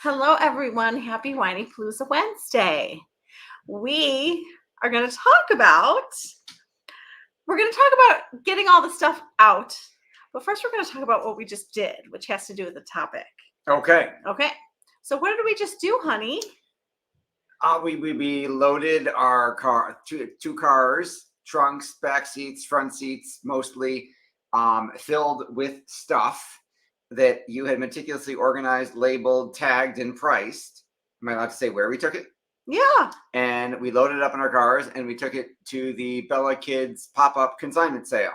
Hello, everyone. Happy Whiny Palooza Wednesday. We are going to talk about getting all the stuff out. But first, we're going to talk about what we just did, which has to do with the topic. Okay. Okay. So, what did we just do, honey? We loaded our two cars, trunks, back seats, front seats, mostly filled with stuff that you had meticulously organized, labeled, tagged, and priced. Am I allowed to say where we took it? Yeah. And we loaded it up in our cars and we took it to the Bella Kids pop-up consignment sale.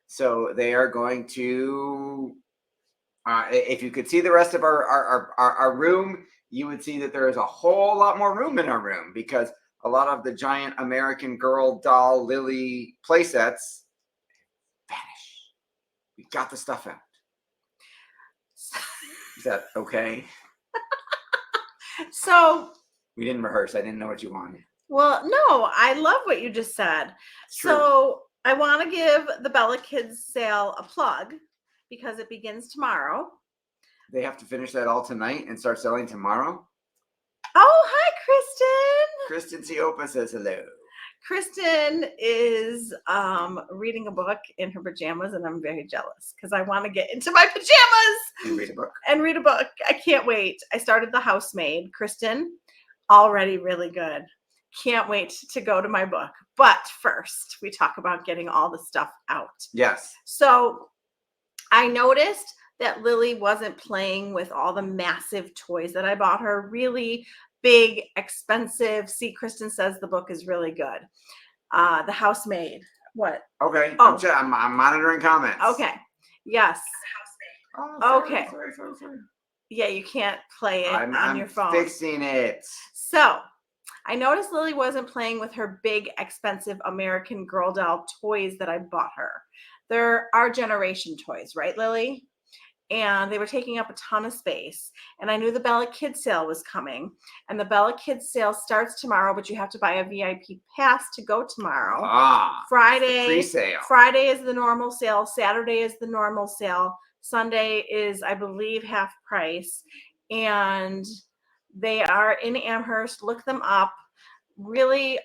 So they are going to, if you could see the rest of our room, you would see that there is a whole lot more room in our room because a lot of the giant American Girl doll Lily playsets vanish. We got the stuff out. Is that okay? So we didn't rehearse. I didn't know what you wanted. Well, no, I love what you just said. So I want to give the Bella Kids sale a plug because it begins tomorrow. They have to finish that all tonight and start selling tomorrow? Oh, hi, Kristen. Kristen Ciopa says hello. Kristen is reading a book in her pajamas, and I'm very jealous because I want to get into my pajamas and read a book. I can't wait. I started The Housemaid. Kristen, already really good. Can't wait to go to my book. But first, we talk about getting all the stuff out. Yes. So I noticed that Lily wasn't playing with all the massive toys that I bought her. Really big, expensive. See, Kristen says the book is really good. The Housemaid. What? Okay. Oh. I'm monitoring comments. Okay. Yes. The Housemaid. Oh, sorry, okay. Sorry. Yeah, you can't play it on your phone. I'm fixing it. So I noticed Lily wasn't playing with her big, expensive American Girl doll toys that I bought her. They're our generation toys, right, Lily? And they were taking up a ton of space. And I knew the Bella Kids sale was coming. And the Bella Kids sale starts tomorrow, but you have to buy a VIP pass to go tomorrow. Friday, pre-sale. Friday is the normal sale. Saturday is the normal sale. Sunday is, I believe, half price. And they are in Amherst. Look them up. Really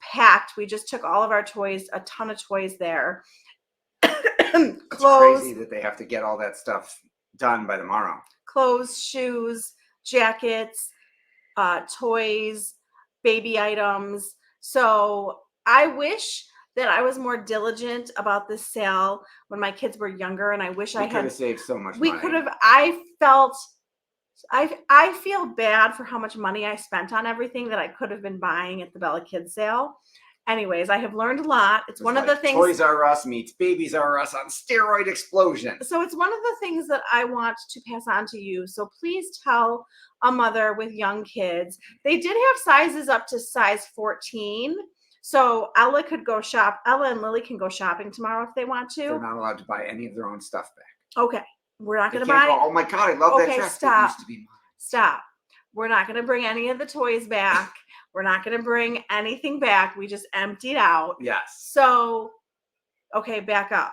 packed. We just took all of our toys, a ton of toys there. Clothes. It's crazy that they have to get all that stuff done by tomorrow. Clothes, shoes, jackets, toys, baby items. So I wish that I was more diligent about this sale when my kids were younger, and I wish I could have saved so much money. We could have. I feel bad for how much money I spent on everything that I could have been buying at the Bella Kids sale. Anyways, I have learned a lot. It's one of the things. Toys R Us meets Babies R Us on steroid explosion. So it's one of the things that I want to pass on to you. So please tell a mother with young kids. They did have sizes up to size 14. So Ella could go shop. Ella and Lily can go shopping tomorrow if they want to. They're not allowed to buy any of their own stuff back. Okay. We're not going to buy. Oh my God, I love that dress. Stop. It used to be mine. Stop. We're not going to bring any of the toys back. We're not going to bring anything back. We just emptied out. Yes. So, okay, back up.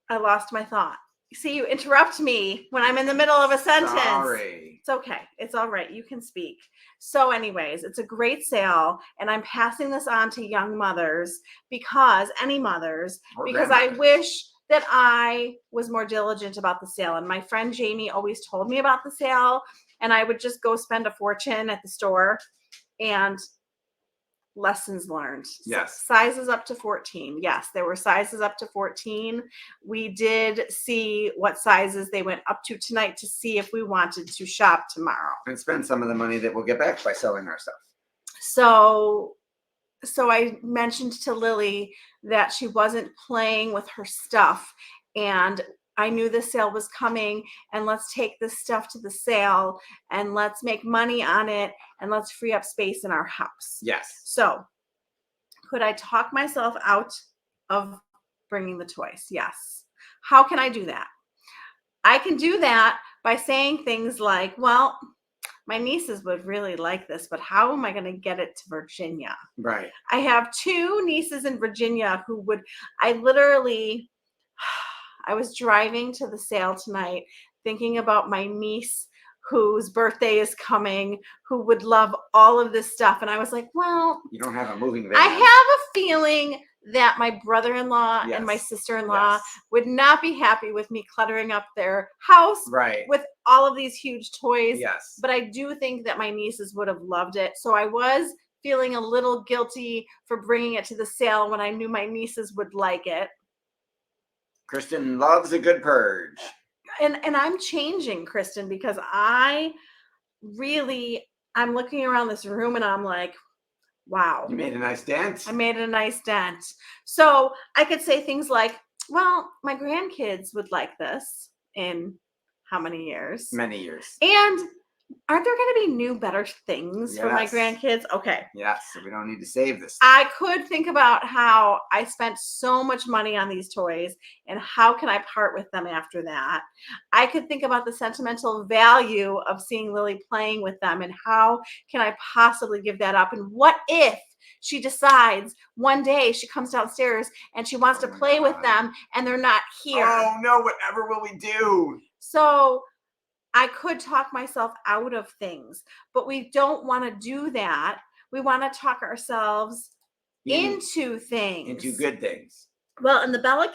I lost my thought. See, you interrupt me when I'm in the middle of a sentence. Sorry. It's okay. It's all right. You can speak. So anyways, it's a great sale, and I'm passing this on to young mothers because I wish that I was more diligent about the sale. And my friend Jamie always told me about the sale, and I would just go spend a fortune at the store. And lessons learned. Yes. Sizes up to 14. Yes, there were sizes up to 14. We did see what sizes they went up to tonight to see if we wanted to shop tomorrow. And spend some of the money that we'll get back by selling our stuff. So I mentioned to Lily that she wasn't playing with her stuff, and I knew the sale was coming, and let's take this stuff to the sale and let's make money on it and let's free up space in our house. Yes. So could I talk myself out of bringing the toys? Yes. How can I do that? I can do that by saying things like, well, my nieces would really like this, but how am I going to get it to Virginia? Right. I have 2 nieces in Virginia who would, I was driving to the sale tonight thinking about my niece whose birthday is coming, who would love all of this stuff. And I was like, well, You don't have a moving van. I have a feeling that my brother-in-law and my Yes. sister-in-law Yes. would not be happy with me cluttering up their house Right. with all of these huge toys. Yes. But I do think that my nieces would have loved it. So I was feeling a little guilty for bringing it to the sale when I knew my nieces would like it. Kristen loves a good purge. And I'm changing, Kristen, because I'm looking around this room and I'm like, wow. You made a nice dent. I made a nice dent. So I could say things like, well, my grandkids would like this in how many years? Many years. And aren't there going to be new, better things for my Yes. grandkids? Okay. Yes, so we don't need to save this. I could think about how I spent so much money on these toys and how can I part with them after that. I could think about the sentimental value of seeing Lily playing with them and how can I possibly give that up. And what if she decides one day she comes downstairs and she wants to my play with God. them and they're not here. Oh no, whatever will we do? So I could talk myself out of things, but we don't want to do that. We want to talk ourselves into things. Into good things. Well, and the Bella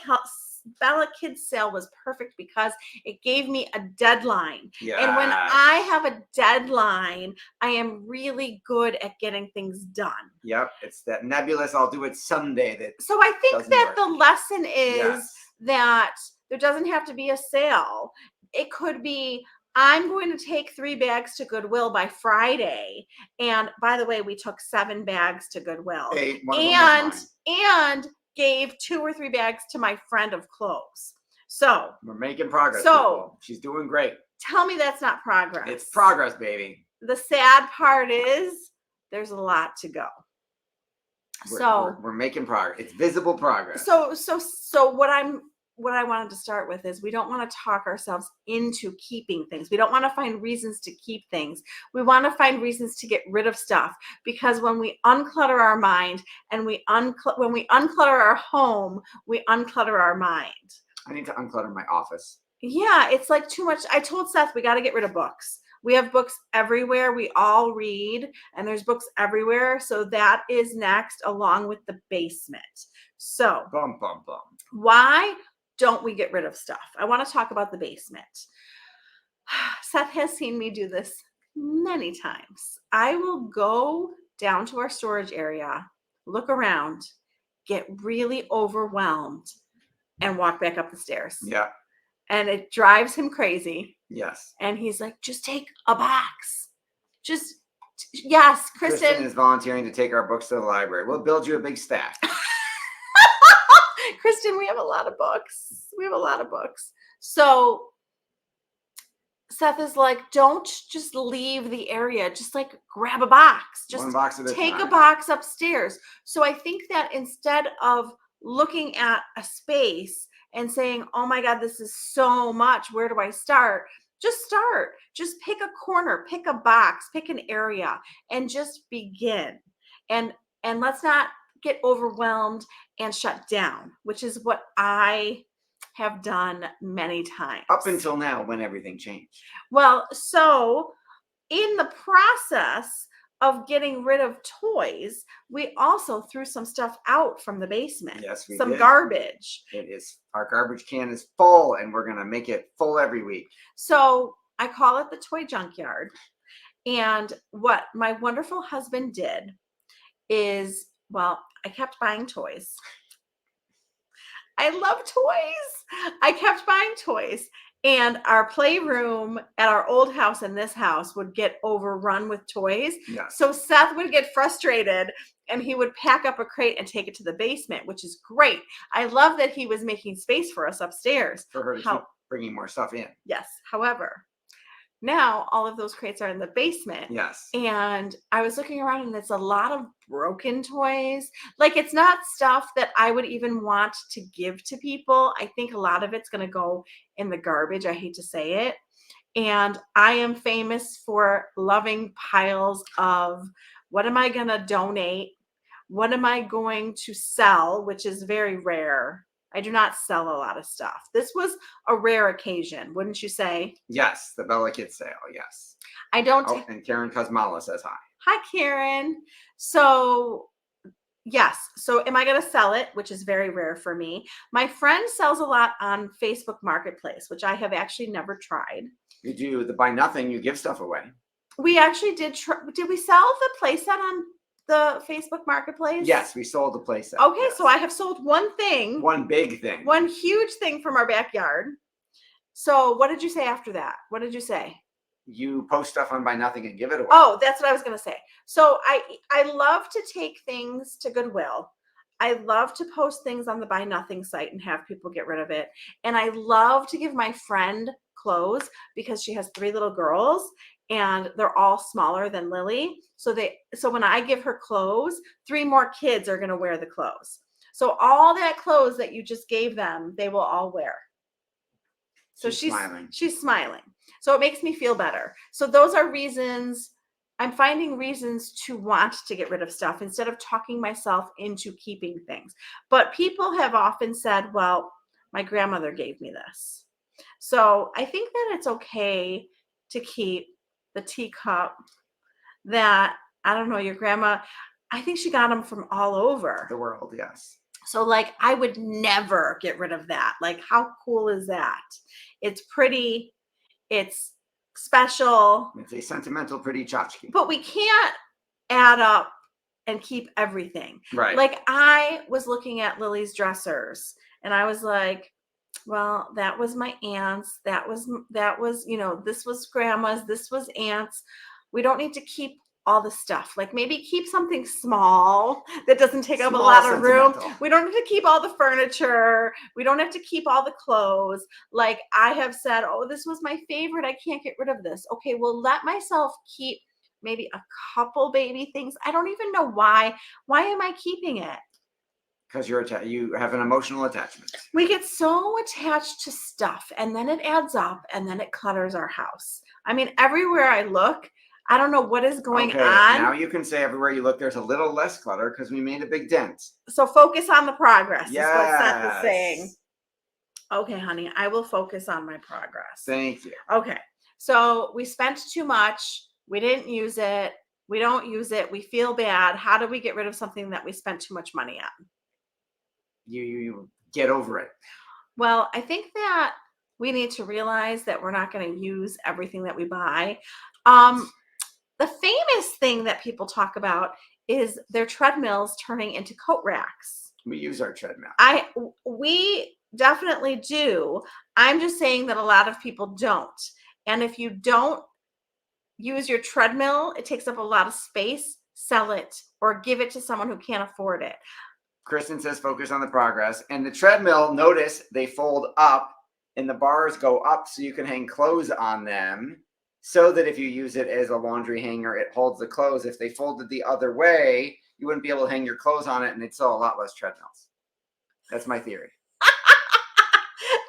Kids sale was perfect because it gave me a deadline. Yeah. And when I have a deadline, I am really good at getting things done. Yep, it's that nebulous, I'll do it someday. That So I think doesn't that work. the lesson is Yes. that there doesn't have to be a sale. It could be, I'm going to take 3 bags to Goodwill by Friday. And by the way, we took 7 bags to Goodwill. Hey, one of them was mine. And gave 2 or 3 bags to my friend of clothes. So We're making progress. So- people. She's doing great. tell me that's not progress. It's progress, baby. The sad part is there's a lot to go. We're making progress. It's visible progress. So what I wanted to start with is we don't want to talk ourselves into keeping things. We don't want to find reasons to keep things. We want to find reasons to get rid of stuff, because when we unclutter our mind and when we unclutter our home, we unclutter our mind. I need to unclutter my office. Yeah, it's like too much. I told Seth we got to get rid of books. We have books everywhere. We all read, and there's books everywhere. So that is next, along with the basement. So Bum, bum, bum. why don't we get rid of stuff? I want to talk about the basement. Seth has seen me do this many times. I will go down to our storage area, look around, get really overwhelmed, and walk back up the stairs. Yeah. And it drives him crazy. Yes. And he's like, just take a box. Yes, Kristen is volunteering to take our books to the library. We'll build you a big stack. Kristen, we have a lot of books. So Seth is like, don't just leave the area. Just like grab a box. Just One box at a take time. a box upstairs. So I think that instead of looking at a space and saying, oh my God, this is so much, where do I start? Just start. Just pick a corner, pick a box, pick an area, and just begin. And let's not get overwhelmed and shut down, which is what I have done many times. Up until now, when everything changed. Well, so in the process of getting rid of toys, we also threw some stuff out from the basement. Yes, we some did. garbage. It is. Our garbage can is full, and we're gonna make it full every week. So I call it the toy junkyard. And what my wonderful husband did is, well, I kept buying toys. I love toys. I kept buying toys. And our playroom at our old house and this house would get overrun with toys. Yes. So Seth would get frustrated and he would pack up a crate and take it to the basement, which is great. I love that he was making space for us upstairs. For her to keep bringing more stuff in. Yes. However, now all of those crates are in the basement. Yes. And I was looking around and it's a lot of broken toys. Like, it's not stuff that I would even want to give to people. I think a lot of it's going to go in the garbage. I hate to say it. And I am famous for loving piles of what am I going to donate? What am I going to sell? Which is very rare. I do not sell a lot of stuff. This was a rare occasion, wouldn't you say? Yes, the Bella Kids sale. Yes. I don't. Oh, and Karen Kosmala says hi. Hi, Karen. So, yes. So, am I going to sell it, which is very rare for me? My friend sells a lot on Facebook Marketplace, which I have actually never tried. You do the buy nothing, you give stuff away. We actually did. Did we sell the playset on the Facebook Marketplace? Yes, we sold the playset. Okay, yes. so I have sold one thing. One big thing. One huge thing from our backyard. So, what did you say after that? What did you say? You post stuff on Buy Nothing and give it away. Oh, that's what I was going to say. So I love to take things to Goodwill. I love to post things on the Buy Nothing site and have people get rid of it. And I love to give my friend clothes because she has 3 little girls and they're all smaller than Lily. So when I give her clothes, 3 more kids are going to wear the clothes. So all that clothes that you just gave them, they will all wear. So she's smiling. So it makes me feel better. So those are reasons. I'm finding reasons to want to get rid of stuff instead of talking myself into keeping things. But people have often said, well, my grandmother gave me this. So I think that it's okay to keep the teacup that, I don't know, your grandma, I think she got them from all over the world. Yes. So like, I would never get rid of that. Like, how cool is that? It's pretty. It's special. It's a sentimental, pretty tchotchke. But we can't add up and keep everything. Right. Like, I was looking at Lily's dressers and I was like, well, that was my aunt's. That was, this was grandma's. This was aunt's. We don't need to keep all the stuff. Like, maybe keep something small that doesn't take up a lot of room. We don't have to keep all the furniture. We don't have to keep all the clothes. Like, I have said, oh, this was my favorite. I can't get rid of this. Okay, well, let myself keep maybe a couple baby things. I don't even know why. Why am I keeping it? Because you have an emotional attachment. We get so attached to stuff and then it adds up and then it clutters our house. I mean, everywhere I look, I don't know what is going on. Now you can say everywhere you look, there's a little less clutter because we made a big dent. So focus on the progress. Yes. Is what Seth is saying. Okay, honey, I will focus on my progress. Thank you. Okay, so we spent too much. We didn't use it. We don't use it. We feel bad. How do we get rid of something that we spent too much money on? You get over it. Well, I think that we need to realize that we're not going to use everything that we buy. The famous thing that people talk about is their treadmills turning into coat racks. We use our treadmill. We definitely do. I'm just saying that a lot of people don't. And if you don't use your treadmill, it takes up a lot of space, sell it or give it to someone who can't afford it. Kristen says focus on the progress. And the treadmill, notice they fold up and the bars go up so you can hang clothes on them. So that if you use it as a laundry hanger, it holds the clothes. If they folded the other way, you wouldn't be able to hang your clothes on it and it'd sell a lot less treadmills. That's my theory.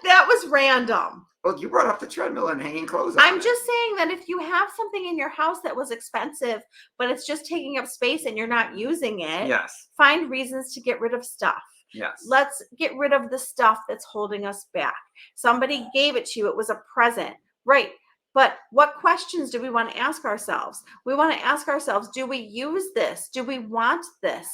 That was random. Well, you brought up the treadmill and hanging clothes on I'm just saying that if you have something in your house that was expensive, but it's just taking up space and you're not using it, yes, find reasons to get rid of stuff. Yes. Let's get rid of the stuff that's holding us back. Somebody gave it to you. It was a present. Right. But what questions do we want to ask ourselves? We want to ask ourselves, do we use this? Do we want this?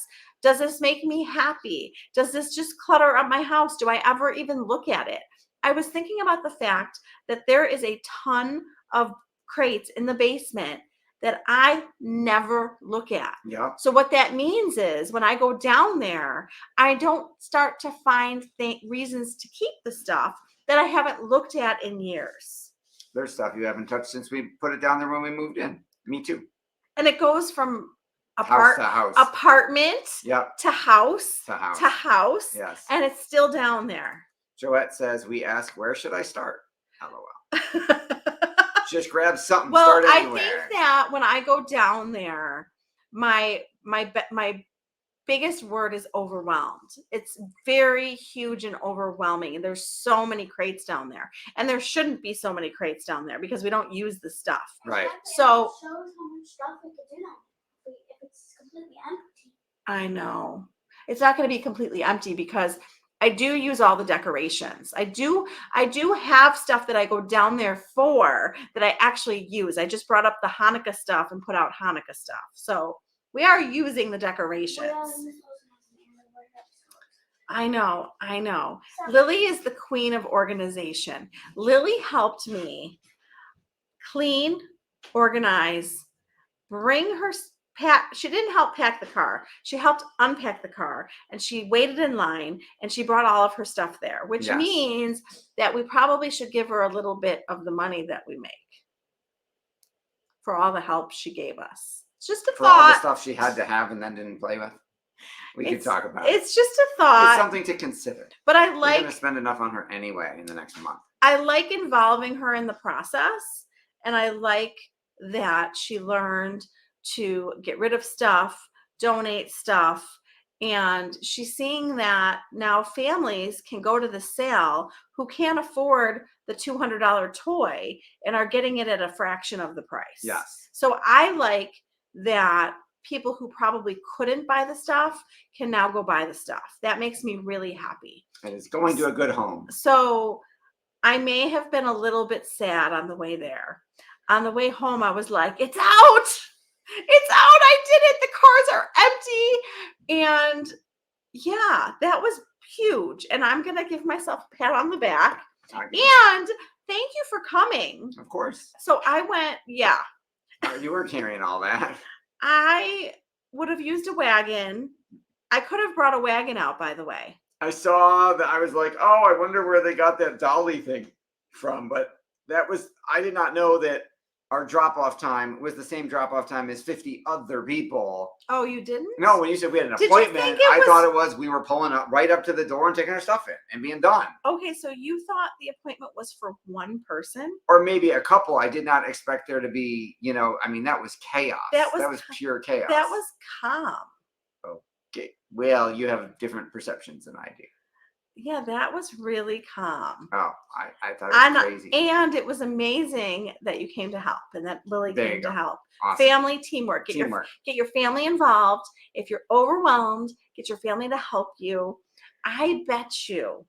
Does this make me happy? Does this just clutter up my house? Do I ever even look at it? I was thinking about the fact that there is a ton of crates in the basement that I never look at. Yep. So what that means is when I go down there, I don't start to find reasons to keep the stuff that I haven't looked at in years. There's stuff you haven't touched since we put it down there when we moved in. Me too. And it goes from house to house. Apartment yep. to house to house. To house. Yes. And it's still down there. Joette says, we ask, where should I start? LOL. Just grab something. Well, start anywhere. I think that when I go down there, my biggest word is overwhelmed. It's very huge and overwhelming. And there's so many crates down there. And there shouldn't be so many crates down there because we don't use the stuff. Right. So it shows how much stuff we could do now if it's completely empty. I know. It's not going to be completely empty because I do use all the decorations. I do have stuff that I go down there for that I actually use. I just brought up the Hanukkah stuff and put out Hanukkah stuff. So we are using the decorations. I know. Lily is the queen of organization. Lily helped me clean, organize, bring her pack. She didn't help pack the car. She helped unpack the car, and she waited in line, and she brought all of her stuff there, which Yes. means that we probably should give her a little bit of the money that we make for all the help she gave us. It's just a For all the thought. stuff she had to have and then didn't play with. We could It's- talk about it. It's just a It's thought, something to consider. but I We're like going to spend enough on her anyway in the next month. I like involving her in the process, and I like that she learned to get rid of stuff, donate stuff, and she's seeing that now families can go to the sale who can't afford the $200 toy and are getting it at a fraction of the price. Yes. So I like that people who probably couldn't buy the stuff can now go buy the stuff. That makes me really happy. And it's going to a good home. So I may have been a little bit sad on the way there. On the way home, I was like, it's out. It's out. I did it. The cars are empty. And yeah, that was huge. And I'm going to give myself a pat on the back. And thank you for coming. Of course. So I went, yeah, You were carrying all that. I would have used a wagon. I could have brought a wagon out, by the way. I saw that. I was like, oh, I wonder where they got that dolly thing from. But that was, I did not know that our drop-off time was the same drop-off time as 50 other people. Oh, you didn't? No, when you said we had an Did you appointment, think it I was- thought it was we were pulling up right up to the door and taking our stuff in and being done. Okay, so you thought the appointment was for one person? Or maybe a couple. I did not expect there to be, I mean, that was chaos. That was pure chaos. That was calm. Okay. Well, you have different perceptions than I do. Yeah, that was really calm. Oh, I thought it was crazy. And it was amazing that you came to help and that Lily There you came to go. help. Awesome. Family teamwork. Get Teamwork. your family involved. If you're overwhelmed, get your family to help you. I bet you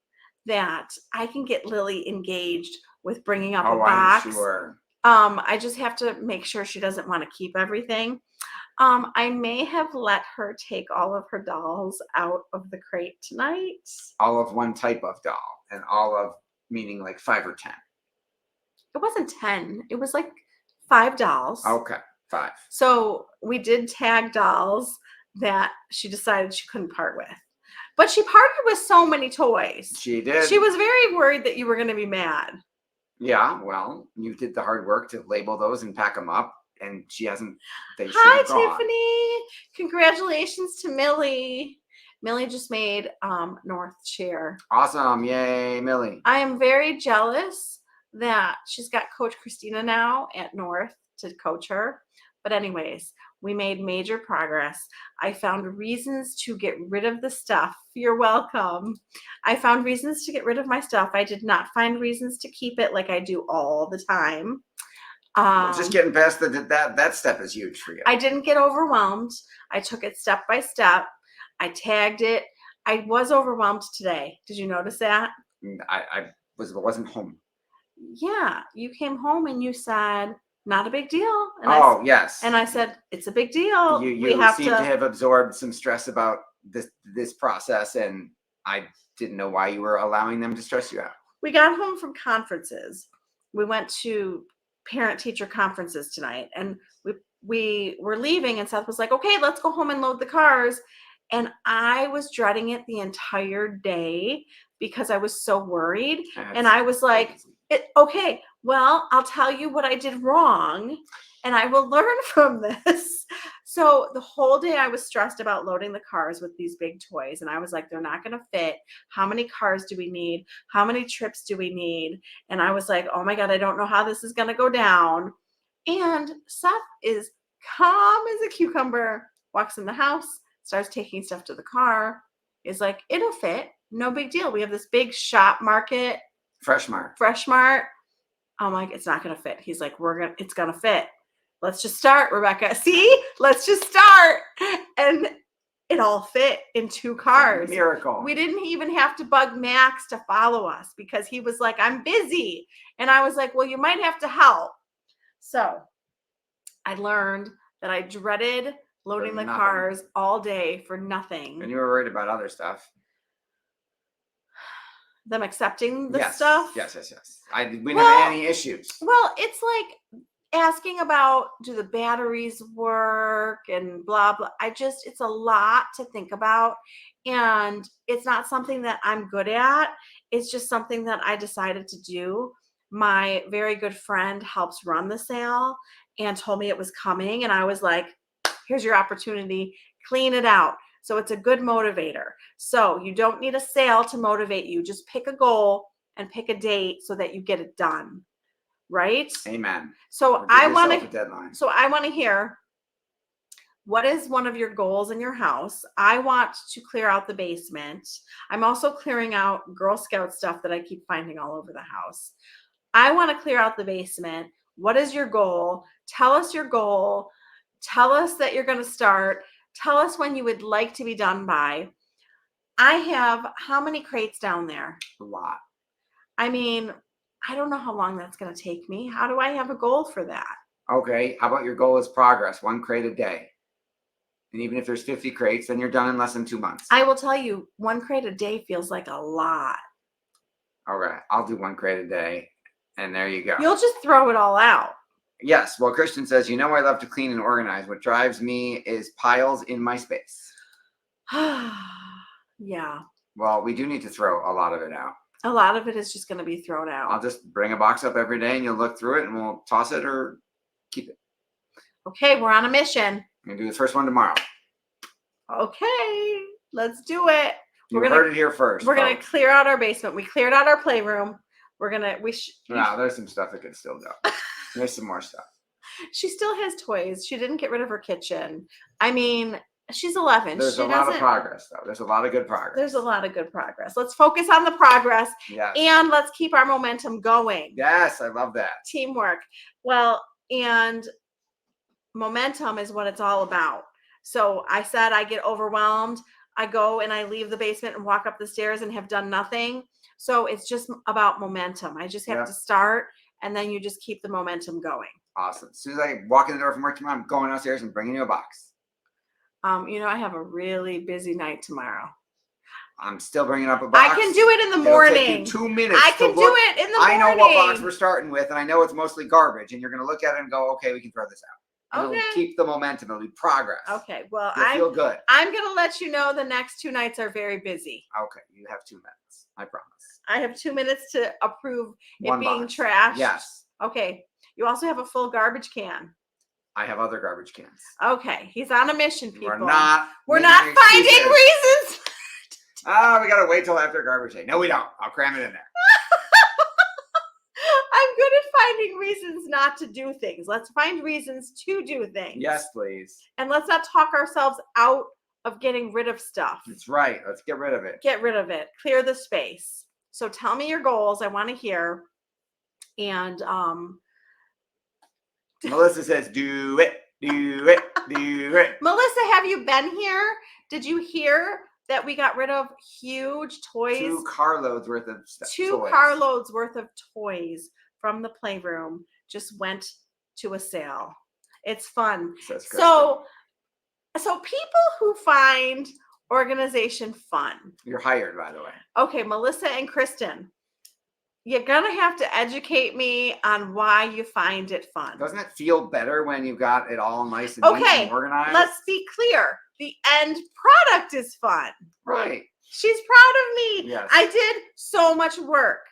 that I can get Lily engaged with bringing up a Oh, box. I'm sure. I just have to make sure she doesn't want to keep everything. I may have let her take all of her dolls out of the crate tonight. All of one type of doll, and all of meaning like 5 or 10. It wasn't 10. It was like 5 dolls. Okay, 5. So we did tag dolls that she decided she couldn't part with. But she parted with so many toys. She did. She was very worried that you were going to be mad. Yeah, well, you did the hard work to label those and pack them up, and she hasn't. They should Hi, have gone. Tiffany. Congratulations to Millie. Millie just made North chair. Awesome! Yay, Millie. I am very jealous that she's got Coach Christina now at North to coach her. But anyways, we made major progress. I found reasons to get rid of the stuff. You're welcome. I found reasons to get rid of my stuff. I did not find reasons to keep it like I do all the time. Just getting past that step is huge for you. I didn't get overwhelmed. I took it step by step. I tagged it. I was overwhelmed today. Did you notice that? I wasn't home. Yeah, you came home and you said, "Not a big deal." And Yes. and I said, "It's a big deal. You we have seem to have absorbed some stress about this process, and I didn't know why you were allowing them to stress you out. We got home from conferences. We went to parent-teacher conferences tonight, and we were leaving, and Seth was like, "Okay, let's go home and load the cars." And I was dreading it the entire day because I was so worried. And I was like, "Okay, well, I'll tell you what I did wrong, and I will learn from this." So the whole day I was stressed about loading the cars with these big toys. And I was like, they're not going to fit. How many cars do we need? How many trips do we need? And I was like, oh my God, I don't know how this is going to go down. And Seth is calm as a cucumber, walks in the house, starts taking stuff to the car, is like, it'll fit. No big deal. We have this big shop market. Fresh Mart. Fresh Mart. I'm like, it's not going to fit. He's like, it's going to fit. Let's just start, Rebecca. See, let's just start. And it all fit in 2 cars. Miracle. We didn't even have to bug Max to follow us because he was like, I'm busy. And I was like, well, you might have to help. So I learned that I dreaded loading the nothing. cars all day for nothing. And you were worried about other stuff. Them accepting the Yes. stuff. Yes. We didn't Well- have any issues. Well, it's like asking about, do the batteries work and blah, blah. It's a lot to think about. And it's not something that I'm good at. It's just something that I decided to do. My very good friend helps run the sale and told me it was coming. And I was like, here's your opportunity, clean it out. So it's a good motivator. So you don't need a sale to motivate you. Just pick a goal and pick a date so that you get it done. Right? Amen. So Or give I want yourself to a deadline. so I want to hear, what is one of your goals in your house? I want to clear out the basement. I'm also clearing out Girl Scout stuff that I keep finding all over the house. I want to clear out the basement. What is your goal? Tell us your goal. Tell us that you're going to start. Tell us when you would like to be done by. I have how many crates down there? A lot. I mean, I don't know how long that's going to take me. How do I have a goal for that? Okay. How about your goal is progress? 1 crate a day. And even if there's 50 crates, then you're done in less than 2 months. I will tell you, 1 crate a day feels like a lot. Okay. I'll do 1 crate a day. And there you go. You'll just throw it all out. Yes. Well, Christian says, I love to clean and organize. What drives me is piles in my space. Yeah. Well, we do need to throw a lot of it out. A lot of it is just going to be thrown out. I'll just bring a box up every day and you'll look through it and we'll toss it or keep it. Okay, we're on a mission. I'm going to do the first one tomorrow. Okay, let's do it. You We're gonna- heard it here first. We're going to folks. clear out our basement. We cleared out our playroom. We're going to, No, there's some stuff that can still go. There's some more stuff. she still has toys. She didn't get rid of her kitchen. I mean, she's 11. There's She a lot of doesn't- progress, though. There's a lot of good progress. There's a lot of good progress. Let's focus on the progress Yes. and let's keep our momentum going. Yes, I love that. Teamwork. Well, and momentum is what it's all about. So I said I get overwhelmed. I go and I leave the basement and walk up the stairs and have done nothing. So it's just about momentum. I just have Yeah. to start and then you just keep the momentum going. Awesome. As soon as I walk in the door from work tomorrow, I'm going downstairs and bringing you a box. I have a really busy night tomorrow. I'm still bringing up a box. I can do it in the It'll take morning. you 2 minutes. I to can do look. it in the I know morning. what box we're starting with, and I know it's mostly garbage. And you're going to look at it and go, "Okay, we can throw this out." And Okay. It'll keep the momentum. It'll be progress. Okay. Well, You'll feel good. I'm going to let you know the next 2 nights are very busy. Okay, you have 2 minutes. I promise. I have 2 minutes to approve it One being box. trashed. Yes, Okay. You also have a full garbage can. I have other garbage cans. Okay. He's on a mission, people. We're not. We're making not finding excuses. reasons. Ah, we gotta wait till after garbage day. No, we don't. I'll cram it in there. I'm good at finding reasons not to do things. Let's find reasons to do things. Yes, please. And let's not talk ourselves out of getting rid of stuff. That's right. Let's get rid of it. Get rid of it. Clear the space. So tell me your goals. I want to hear. And Melissa says, "Do it, do it, do it." Melissa, have you been here? Did you hear that we got rid of huge toys? 2 carloads worth of stuff. 2 toys. carloads worth of toys from the playroom just went to a sale. It's fun. Says Kristen. So people who find organization fun. You're hired, by the way. Okay, Melissa and Kristen, you're gonna have to educate me on why you find it fun. Doesn't it feel better when you've got it all nice and neat Okay, and organized? let's be clear. The end product is fun. Right. She's proud of me. Yes. I did so much work.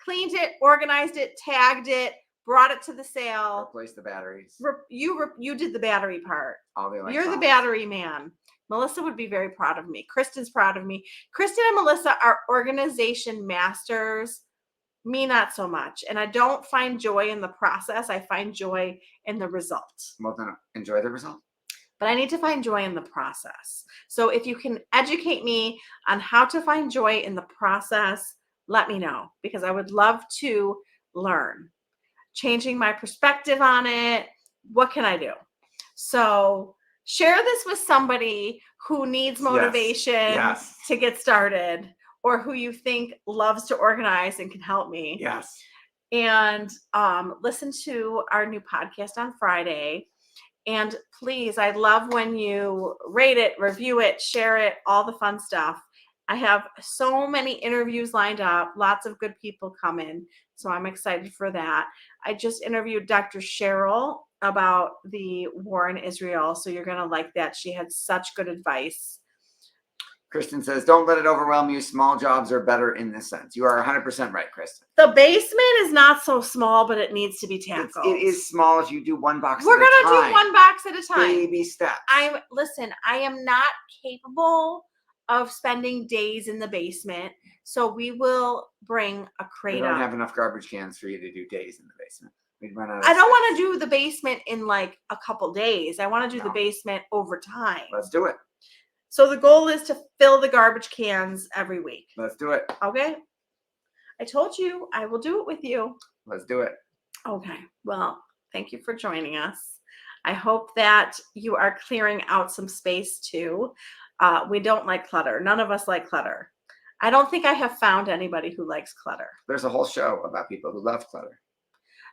Cleaned it, organized it, tagged it, brought it to the sale. Replace the batteries. You did the battery part. All the You're the electronics. battery man. Melissa would be very proud of me. Kristen's proud of me. Kristen and Melissa are organization masters. Me, not so much. And I don't find joy in the process. I find joy in the result. Well, then enjoy the result. But I need to find joy in the process. So if you can educate me on how to find joy in the process, let me know, because I would love to learn. Changing my perspective on it. What can I do? So Share this with somebody who needs motivation Yes. to get started, or who you think loves to organize and can help me. Yes. And listen to our new podcast on Friday. And please, I love when you rate it, review it, share it, all the fun stuff. I have so many interviews lined up, lots of good people coming. So I'm excited for that. I just interviewed Dr. Cheryl about the war in Israel. So you're going to like that. She had such good advice. Kristen says, don't let it overwhelm you. Small jobs are better in this sense. You are 100% right, Kristen. The basement is not so small, but it needs to be It tackled. is small if you do one box We're at a time. going to do one box at a time. Baby steps. I am not capable of spending days in the basement. So we will bring a We crate don't up. have enough garbage cans for you to do days in the basement. We'd run out of I don't space. want to do the basement in like a couple days. I want to do the No. basement over time. Let's do it. So the goal is to fill the garbage cans every week. Let's do it. Okay. I told you I will do it with you. Let's do it. Okay. Well, thank you for joining us. I hope that you are clearing out some space too. We don't like clutter. None of us like clutter. I don't think I have found anybody who likes clutter. There's a whole show about people who love clutter.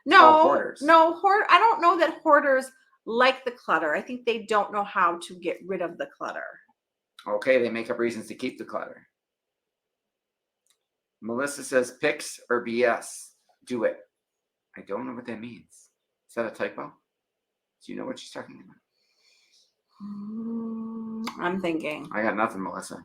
No, hoarders. I don't know that hoarders like the clutter. I think they don't know how to get rid of the clutter. Okay, they make up reasons to keep the clutter. Melissa says, pics or BS? Do it. I don't know what that means. Is that a typo? Do you know what she's talking about? I'm thinking. I got nothing, Melissa.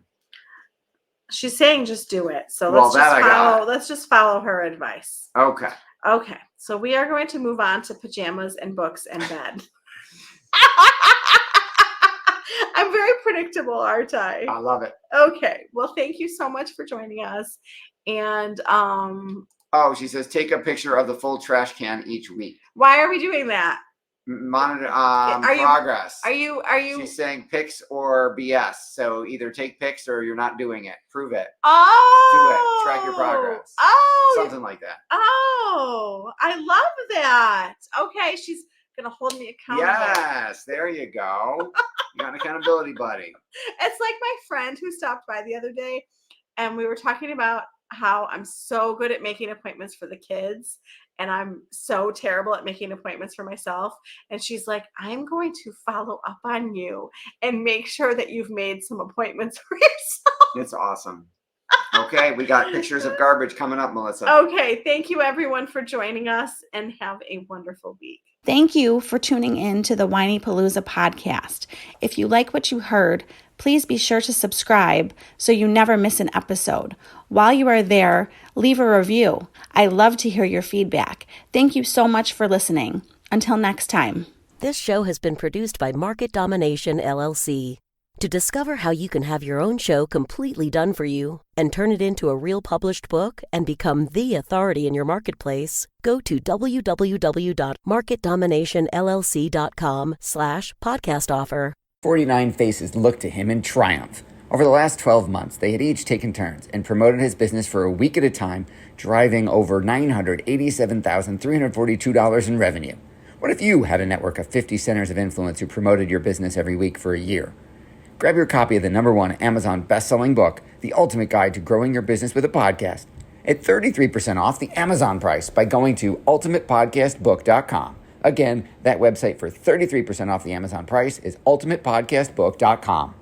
She's saying just do it. So Well, let's that I got. let's just follow her advice. Okay. Okay. So we are going to move on to pajamas and books and bed. I'm very predictable, aren't I? I love it. Okay. Well, thank you so much for joining us. And Oh, she says, take a picture of the full trash can each week. why are we doing that? Monitor Are you- progress. Are you She's saying pics or BS. So either take pics or you're not doing it. Prove it. Oh, Track your progress. Oh, Something like that. oh, I love that. Okay, she's gonna hold me accountable. Yes, there you go. You got an accountability buddy. It's like my friend who stopped by the other day, and we were talking about how I'm so good at making appointments for the kids, and I'm so terrible at making appointments for myself. And she's like, I'm going to follow up on you and make sure that you've made some appointments for yourself. It's awesome. Okay, we got pictures of garbage coming up, Melissa. Okay, thank you everyone for joining us, and have a wonderful week. Thank you for tuning in to the Whiny Palooza podcast. If you like what you heard, please be sure to subscribe so you never miss an episode. While you are there, leave a review. I love to hear your feedback. Thank you so much for listening. Until next time. This show has been produced by Market Domination, LLC. To discover how you can have your own show completely done for you and turn it into a real published book and become the authority in your marketplace, go to www.marketdominationllc.com/podcast offer. 49 Faces looked to him in triumph. Over the last 12 months, they had each taken turns and promoted his business for a week at a time, driving over $987,342 in revenue. What if you had a network of 50 centers of influence who promoted your business every week for a year? Grab your copy of the #1 Amazon best-selling book, The Ultimate Guide to Growing Your Business with a Podcast, at 33% off the Amazon price by going to ultimatepodcastbook.com. Again, that website for 33% off the Amazon price is ultimatepodcastbook.com.